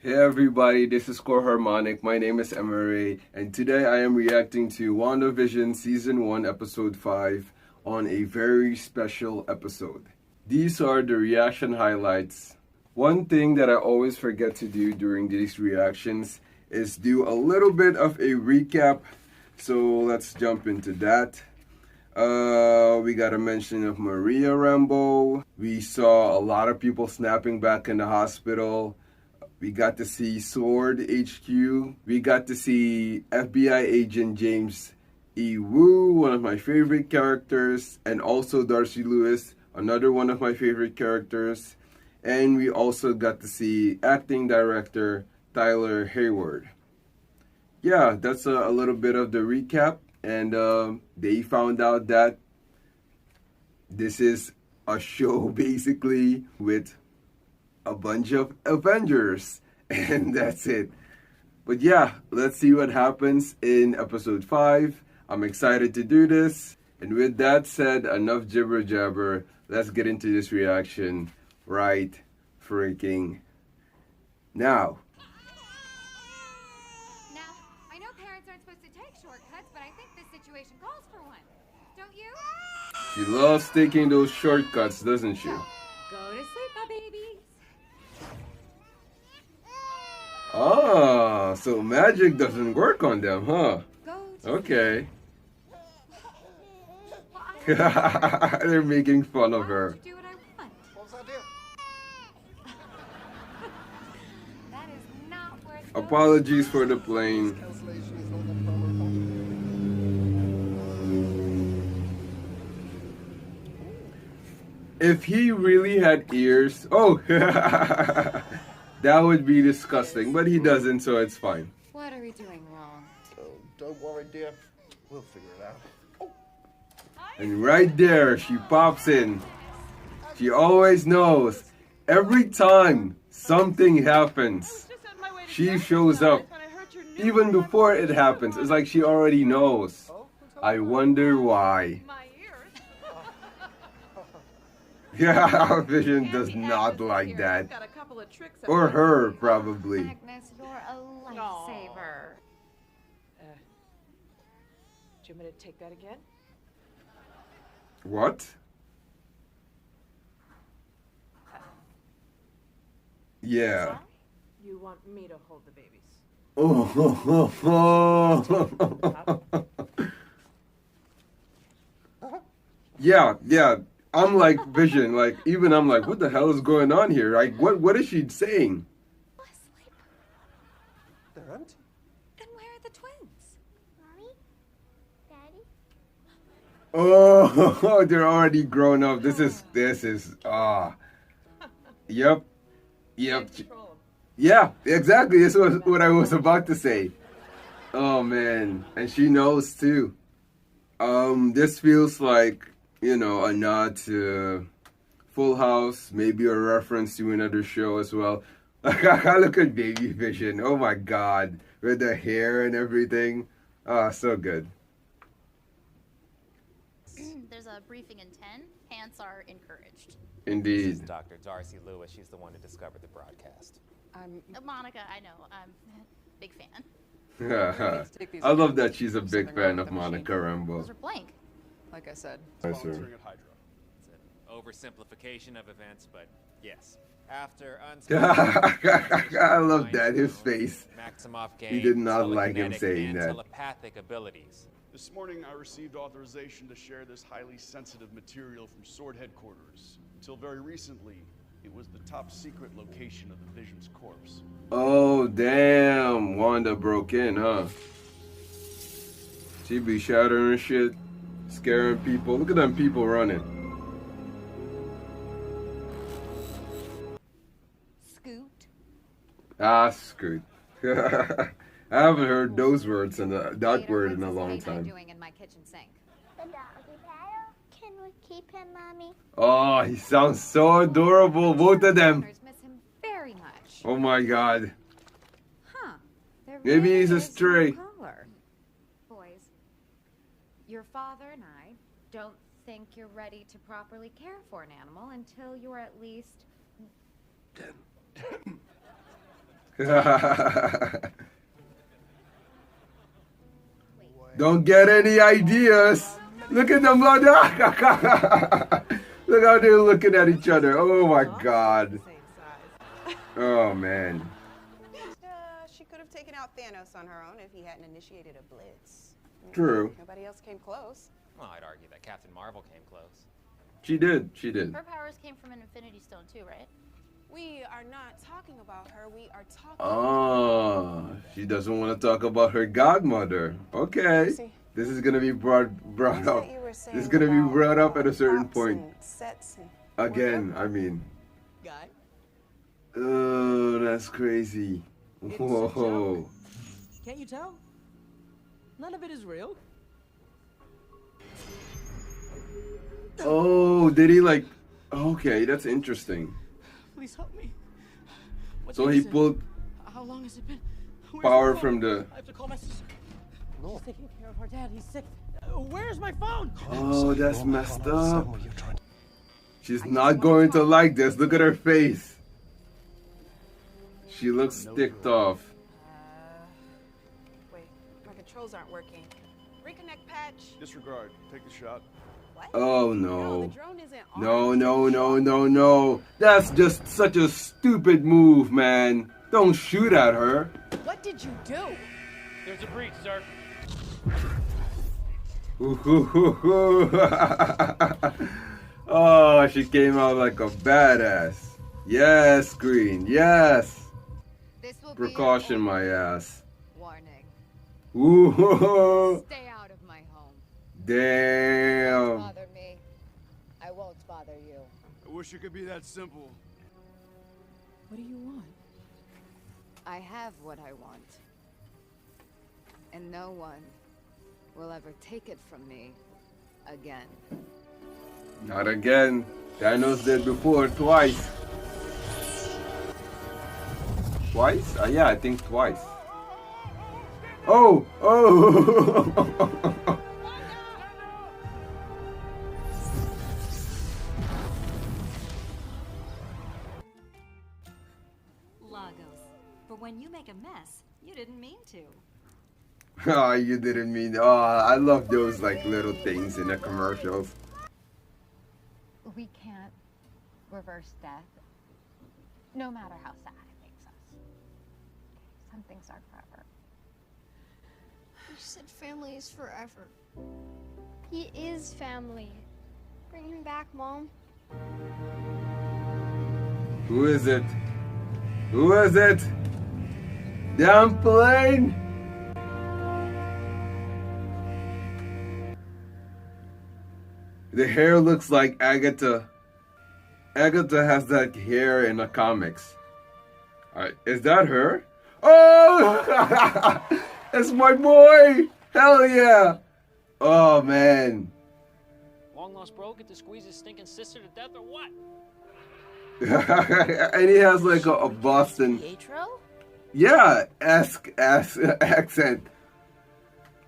Hey everybody, this is Harmonic. My name is EMIRAE, and today I am reacting to WandaVision Season 1, Episode 5 on a very special episode. These are the reaction highlights. One thing that I always forget to do during these reactions is do a little bit of a recap. So let's jump into that. We got a mention of Maria Rambeau. We saw a lot of people snapping back in the hospital. We got to see Sword HQ. We got to see FBI agent James E. Woo, one of my favorite characters, and also Darcy Lewis, another one of my favorite characters. And we also got to see acting director Tyler Hayward. Yeah, that's a little bit of the recap. And they found out that this is a show basically with a bunch of Avengers, and that's it. But yeah, let's see what happens in episode 5. I'm excited to do this. And with that said, enough jibber jabber. Let's get into this reaction right freaking now. Now, I know parents aren't supposed to take shortcuts, but I think this situation calls for one. Don't you? She loves taking those shortcuts, doesn't she? Go to sleep, my babies. Ah, so magic doesn't work on them, huh? Okay. They're making fun of her. Do what I want. What was that deal? That is not worth Apologies for the plane. If he really had ears, oh, that would be disgusting, but he doesn't, so it's fine. What are we doing wrong? Oh, don't worry, dear. We'll figure it out. And right there, she pops in. She always knows. Every time something happens, she shows up. Even before it happens, it's like she already knows. I wonder why. Yeah, Vision does not like that. Or her, probably. Agnes, you're a lifesaver. Do you want me to take that again? What? Yeah. You want me to hold the babies? Yeah. I'm like Vision, like even I'm like, what the hell is going on here? Like, what is she saying? Asleep. They're empty. Then where are the twins? Mommy? Daddy? Oh, they're already grown up. This is Yep. Yeah, exactly. This was what I was about to say. Oh man, and she knows too. This feels like, you know, a nod to Full House, maybe a reference to another show as well. Like, look at Baby Vision. Oh my god, with the hair and everything. Ah, so good. There's a briefing in 10. Pants are encouraged. Indeed. This is Dr. Darcy Lewis. She's the one who discovered the broadcast. Monica, I know. I'm a big fan. I love that she's a big fan of Monica Rambeau. Those are blank. Like I said. Yes, sir. It's an oversimplification of events, but yes. After I love that, his face. Maximoff He did not like him telekinetic saying and that. telepathic abilities. This morning, I received authorization to share this highly sensitive material from Sword headquarters. Until very recently, it was the top secret location of the Vision's corpse. Oh, damn. Wanda broke in, huh? She be shattering shit, scaring people. Look at them people running. Scoot. Ah, scoot. I haven't heard those words in that word in a long time. Doing in my kitchen sink. The doggy paddle? Can we keep him, Mommy? Oh, he sounds so adorable, both of them. Owners miss him very much. Oh my god. Huh. There Maybe really he's a is no stray. collar. Boys, your father and I don't think you're ready to properly care for an animal until you're at least Don't get any ideas. Look at them. Look how they're looking at each other. Oh my God. Oh man. She could have taken out Thanos on her own if he hadn't initiated a blitz. True. Nobody else came close. Well, I'd argue that Captain Marvel came close. She did. She did. Her powers came from an Infinity Stone too, right? We are not talking about her. We are talking Oh, she doesn't want to talk about her godmother. Okay. This is going to be brought up. This is going to be brought up at a certain point. Again, I mean. Guy? Oh, that's crazy. Whoa. Can't you tell? None of it is real. Oh, did he like... Okay, that's interesting. Please help me. So he pulled How long has it been? power from the... I have to call my sister. No. She's taking care of our dad. He's sick. Where's my phone? Oh, that's messed up. She's not going to like this. Look at her face. She looks ticked off. Wait, my controls aren't working. Reconnect patch. Disregard. Take the shot. What? Oh No, the no. drone isn't on. No. That's just such a stupid move, man. Don't shoot at her. What did you do? There's a breach, sir. Oh, she came out like a badass. Yes, Green. Yes. This will Precaution, be my ass. warning. Ooh. Stay out of my home. Damn. Bother me. I won't bother you. I wish it could be that simple. What do you want? I have what I want. And no one will ever take it from me again. Not again. Thanos did before twice. Twice? Yeah, I think twice. Oh! Lagos. For when you make a mess, you didn't mean to. Oh, you didn't mean. Oh, I love those like little things in the commercials. We can't reverse death, no matter how sad it makes us. Some things are forever. You said family is forever. He is family. Bring him back, Mom. Who is it? Who is it? Damn plane! The hair looks like Agatha. Agatha has that hair in the comics. Alright, is that her? Oh! That's my boy! Hell yeah! Oh man. Long lost bro get to squeeze his stinking sister to death or what? And he has like a Boston. Pietro? Yeah, accent.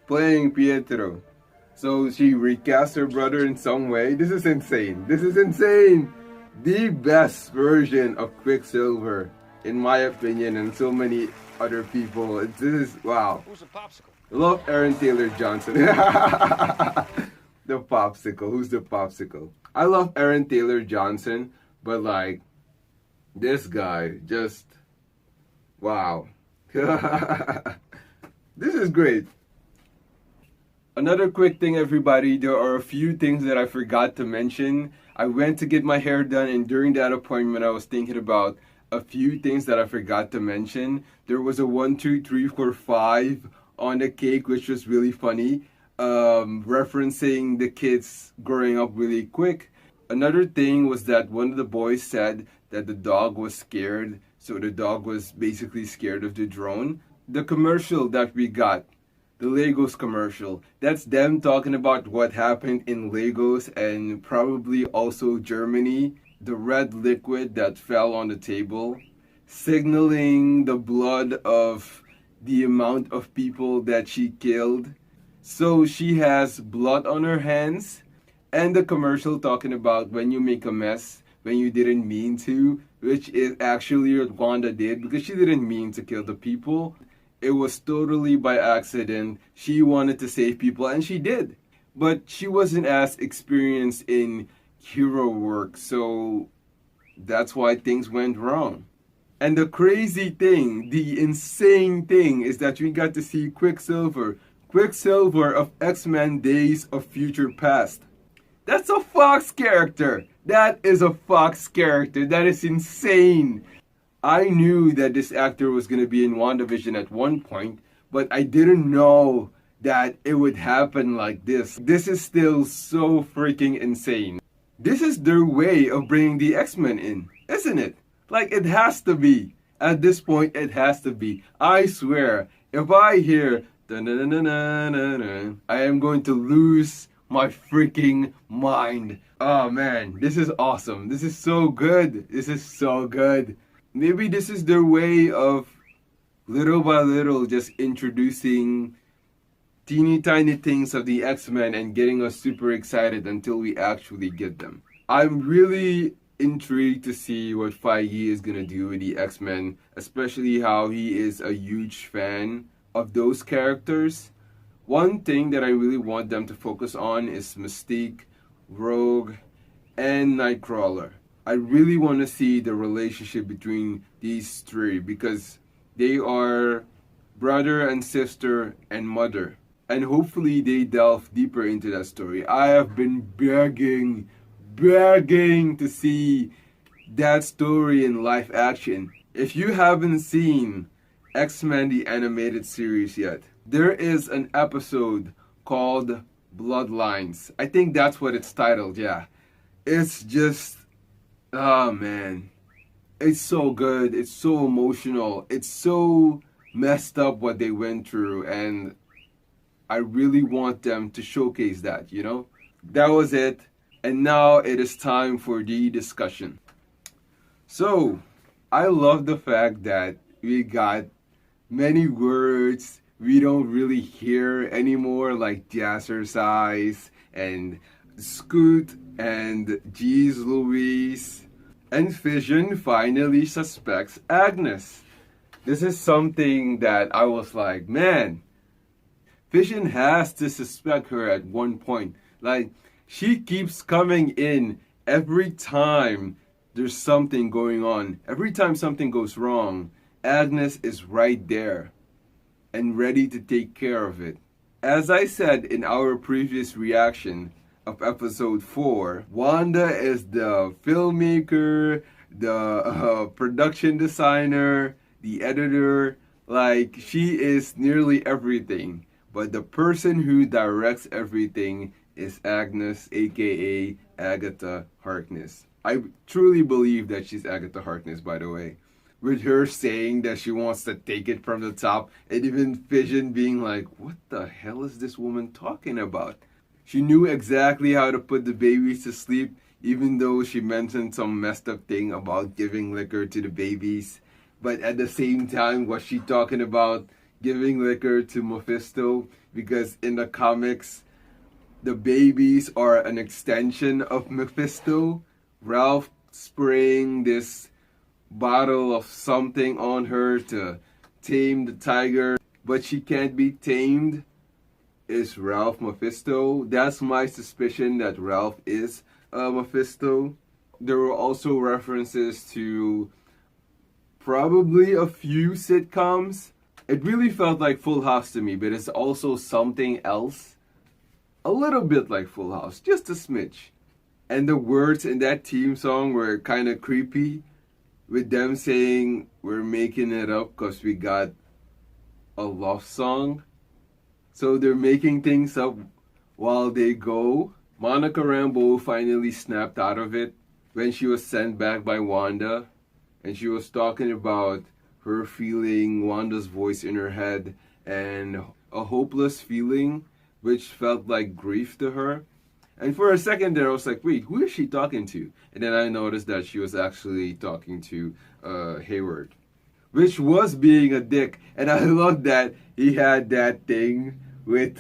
Playing Pietro. So she recast her brother in some way. This is insane. This is insane. The best version of Quicksilver, in my opinion, and so many other people. This is wow. Who's a popsicle? Love Aaron Taylor Johnson. The popsicle. Who's the popsicle? I love Aaron Taylor Johnson, but like this guy, just wow. This is great. Another quick thing, everybody, there are a few things that I forgot to mention. I went to get my hair done, and during that appointment, I was thinking about a few things that I forgot to mention. There was a 1, 2, 3, 4, 5 on the cake, which was really funny, referencing the kids growing up really quick. Another thing was that one of the boys said that the dog was scared, so the dog was basically scared of the drone. The commercial that we got, the Legos commercial, that's them talking about what happened in Legos and probably also Germany. The red liquid that fell on the table, signaling the blood of the amount of people that she killed. So she has blood on her hands. And the commercial talking about when you make a mess, when you didn't mean to, which is actually what Wanda did because she didn't mean to kill the people. It was totally by accident. She wanted to save people and she did. But she wasn't as experienced in hero work, so that's why things went wrong. And the crazy thing, the insane thing, is that we got to see Quicksilver of X-Men Days of Future Past. That's a Fox character. That is a Fox character. That is insane. I knew that this actor was going to be in WandaVision at one point, but I didn't know that it would happen like this. This is still so freaking insane. This is their way of bringing the X-Men in, isn't it? Like, it has to be. At this point, it has to be. I swear, if I hear dun-dun-dun-dun-dun-dun, I am going to lose my freaking mind. Oh man, this is awesome. This is so good. This is so good. Maybe this is their way of little by little just introducing teeny tiny things of the X-Men and getting us super excited until we actually get them. I'm really intrigued to see what Feige is gonna do with the X-Men, especially how he is a huge fan of those characters. One thing that I really want them to focus on is Mystique, Rogue, and Nightcrawler. I really want to see the relationship between these three because they are brother and sister and mother. And hopefully they delve deeper into that story. I have been begging to see that story in live action. If you haven't seen X-Men the Animated Series yet, there is an episode called Bloodlines. I think that's what it's titled, yeah. It's just, oh man. It's so good. It's so emotional. It's so messed up what they went through. And I really want them to showcase that, you know? That was it. And now it is time for the discussion. So, I love the fact that we got many words we don't really hear anymore, like Jazzercise and Scoot and Jeez Louise. And Vision finally suspects Agnes. This is something that I was like, man, Vision has to suspect her at one point. Like, she keeps coming in every time there's something going on. Every time something goes wrong, Agnes is right there and ready to take care of it. As I said in our previous reaction of episode 4, Wanda is the filmmaker, the production designer, the editor. Like, she is nearly everything. But the person who directs everything is Agnes, aka Agatha Harkness. I truly believe that she's Agatha Harkness, by the way. With her saying that she wants to take it from the top, and even Vision being like, what the hell is this woman talking about? She knew exactly how to put the babies to sleep, even though she mentioned some messed up thing about giving liquor to the babies. But at the same time, was she talking about giving liquor to Mephisto? Because in the comics, the babies are an extension of Mephisto. Ralph spraying this bottle of something on her to tame the tiger, but she can't be tamed. Is Ralph Mephisto? That's my suspicion, that Ralph is Mephisto. There were also references to probably a few sitcoms. It really felt like Full House to me, but it's also something else. A little bit like Full House, just a smidge. And the words in that theme song were kind of creepy, with them saying, we're making it up because we got a love song. So they're making things up while they go. Monica Rambeau finally snapped out of it when she was sent back by Wanda. And she was talking about her feeling Wanda's voice in her head and a hopeless feeling, which felt like grief to her. And for a second there, I was like, wait, who is she talking to? And then I noticed that she was actually talking to Hayward, which was being a dick. And I love that he had that thing with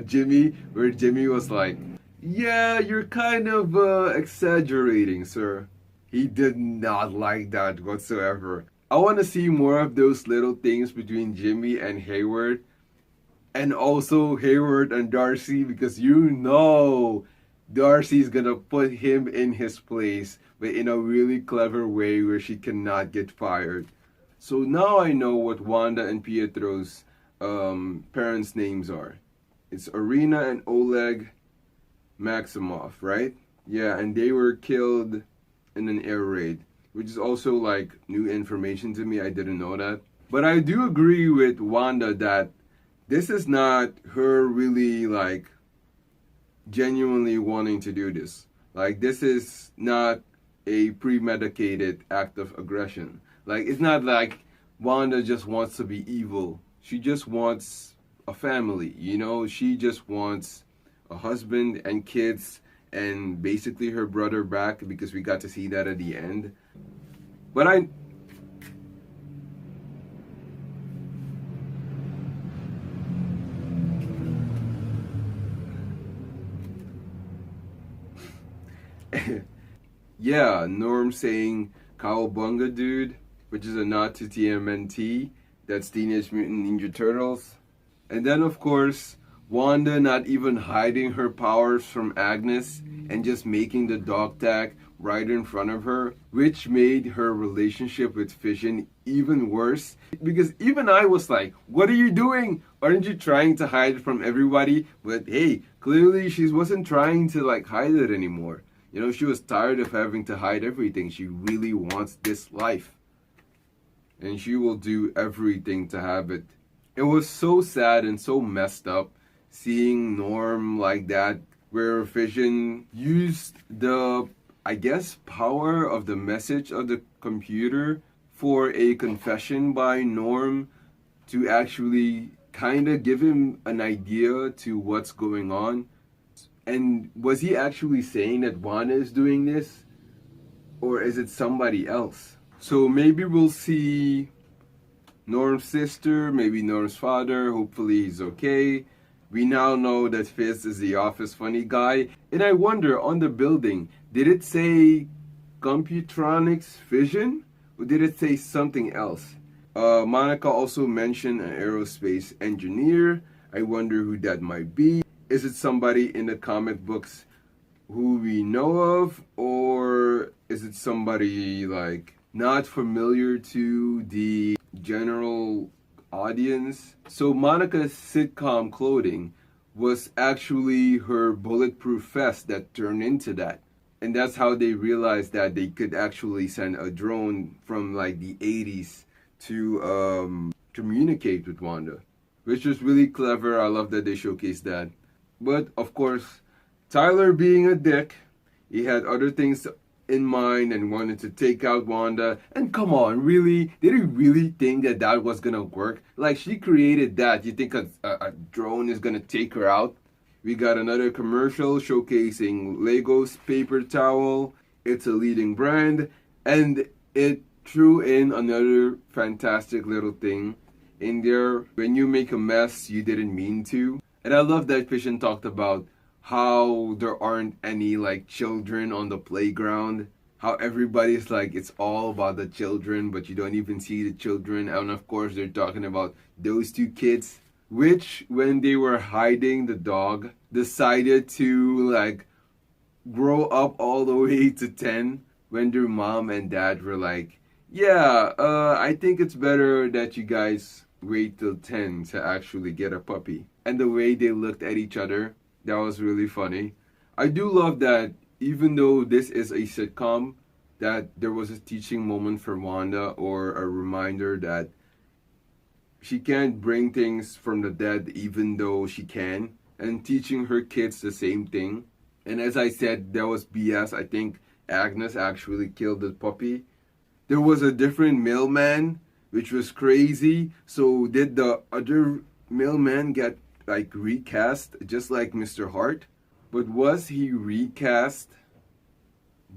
Jimmy, where Jimmy was like, yeah, you're kind of exaggerating, sir. He did not like that whatsoever. I want to see more of those little things between Jimmy and Hayward. And also Hayward and Darcy, because you know Darcy's gonna put him in his place, but in a really clever way where she cannot get fired. So now I know what Wanda and Pietro's parents' names are. It's Arena and Oleg Maximoff, right? Yeah, and they were killed in an air raid, which is also like new information to me. I didn't know that. But I do agree with Wanda that this is not her really like genuinely wanting to do this. Like, this is not a premeditated act of aggression. Like, it's not like Wanda just wants to be evil. She just wants a family, you know? She just wants a husband and kids and basically her brother back, because we got to see that at the end. But yeah, Norm saying Cowabunga dude, which is a nod to TMNT, that's Teenage Mutant Ninja Turtles. And then of course, Wanda not even hiding her powers from Agnes and just making the dog tag right in front of her, which made her relationship with Vision even worse. Because even I was like, what are you doing? Aren't you trying to hide it from everybody? But hey, clearly she wasn't trying to like hide it anymore. You know, she was tired of having to hide everything. She really wants this life. And she will do everything to have it. It was so sad and so messed up seeing Norm like that, where Vision used the, I guess, power of the message of the computer for a confession by Norm to actually kind of give him an idea to what's going on. And was he actually saying that Wanda is doing this? Or is it somebody else? So maybe we'll see Norm's sister, maybe Norm's father. Hopefully he's okay. We now know that Fizz is the office funny guy. And I wonder, on the building, did it say Computronics Vision? Or did it say something else? Monica also mentioned an aerospace engineer. I wonder who that might be. Is it somebody in the comic books who we know of? Or is it somebody like not familiar to the general audience? So Monica's sitcom clothing was actually her bulletproof vest that turned into that. And that's how they realized that they could actually send a drone from like the 80s to communicate with Wanda, which was really clever. I love that they showcased that. But of course, Tyler being a dick, he had other things in mind and wanted to take out Wanda. And come on, really? Did he really think that that was gonna work? Like, she created that. You think a drone is gonna take her out? We got another commercial showcasing Lego's paper towel. It's a leading brand. And it threw in another fantastic little thing in there. When you make a mess, you didn't mean to. And I love that Vision talked about how there aren't any like children on the playground. How everybody's like, it's all about the children, but you don't even see the children. And of course, they're talking about those two kids, which when they were hiding the dog, decided to like grow up all the way to 10 when their mom and dad were like, yeah, I think it's better that you guys wait till 10 to actually get a puppy. And the way they looked at each other, that was really funny. I do love that even though this is a sitcom, that there was a teaching moment for Wanda, or a reminder that she can't bring things from the dead even though she can, and teaching her kids the same thing. And as I said, that was BS. I think Agnes actually killed the puppy. There was a different mailman, which was crazy. So did the other mailman get like recast just like Mr. Hart? But was he recast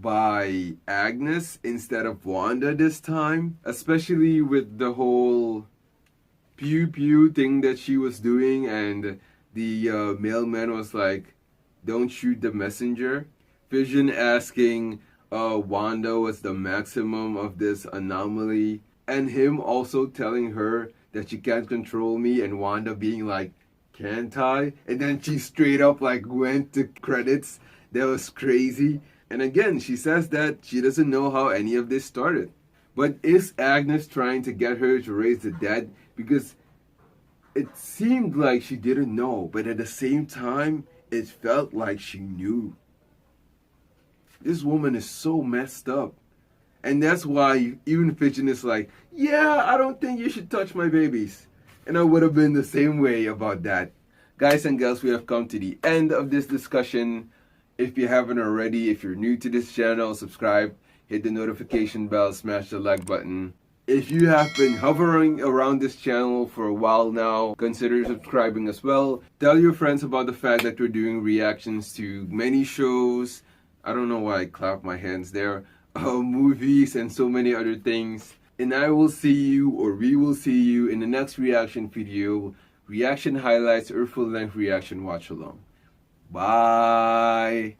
by Agnes instead of Wanda this time? Especially with the whole pew pew thing that she was doing, and the mailman was like, don't shoot the messenger. Vision asking Wanda was the maximum of this anomaly, and him also telling her that she can't control me, and Wanda being like, can't I? And then she straight up like went to credits. That was crazy. And again, she says that she doesn't know how any of this started. But is Agnes trying to get her to raise the dead? Because it seemed like she didn't know, but at the same time, it felt like she knew. This woman is so messed up. And that's why even Pigeon is like, yeah, I don't think you should touch my babies. And I would have been the same way about that. Guys and girls, we have come to the end of this discussion. If you haven't already, if you're new to this channel, subscribe, hit the notification bell, smash the like button. If you have been hovering around this channel for a while now, consider subscribing as well. Tell your friends about the fact that we're doing reactions to many shows. I don't know why I clapped my hands there. Movies and so many other things. And I will see you, or we will see you in the next reaction video. Reaction highlights or full-length reaction watch along. Bye!